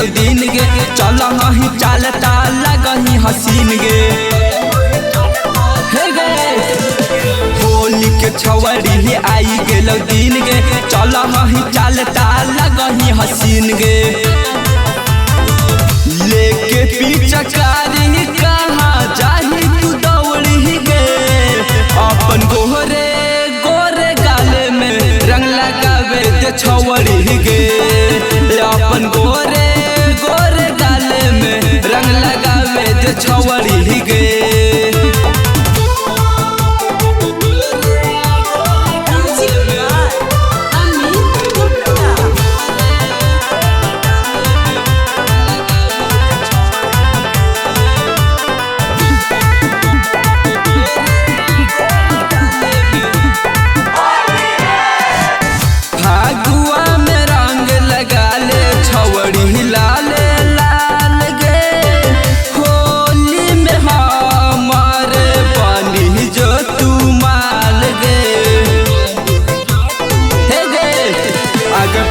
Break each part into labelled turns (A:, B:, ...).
A: गेलो दिन गे चल ही चालता लगही हसीन गे हे गे होली के छवड़ी आई गेलो दिन गे चल ही चालता लगही हसीन गे लेके पीछा कारी कहाँ जाही तू दौड़ी गे अपन गोरे गोरे गाले में रंग लगावे दे छवड़ी गे अपन गोरे गोरे गाले में रंग लगावे दे छवड़ी गे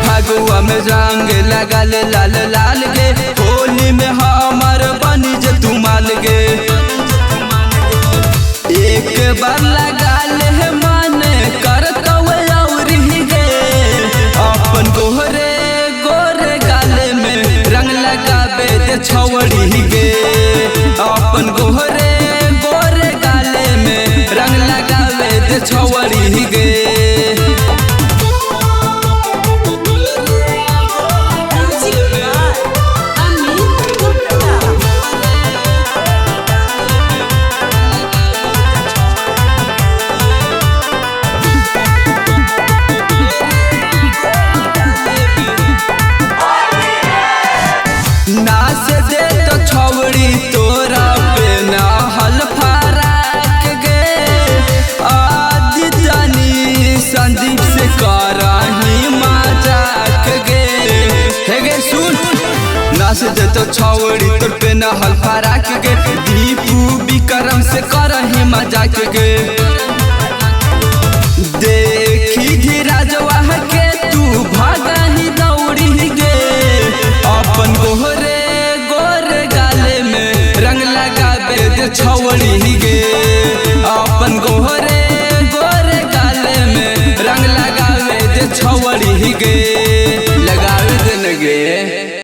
A: फगुआ में रंग लगल लाल लाल गे होली में हमर बनी जे तू माल गे एक बार लगाल है मन करत और गे अपन गोरे गोरे गाले में रंग लगावे दे छवड़ी गे अपन गोरे गोरे गाले में रंग लगावे दे छवड़ी गे नाच दे तो छवड़ी तोरा पे ना हल फराक गे आदित्यानी संदीप से कराही मजाक गे हे गे सुन नाच दे तो छवड़ी तोर पे ना हल फराक गे दीपू विक्रम से कराही मजाक गे देखी धीराजवा के तू भागही दौड़ी गे अपन गोरे गोरे गाले में रंग लगावे दे छवड़ी गे अपन गोरे गोरे गाले में रंग लगावे दे छवड़ी गे।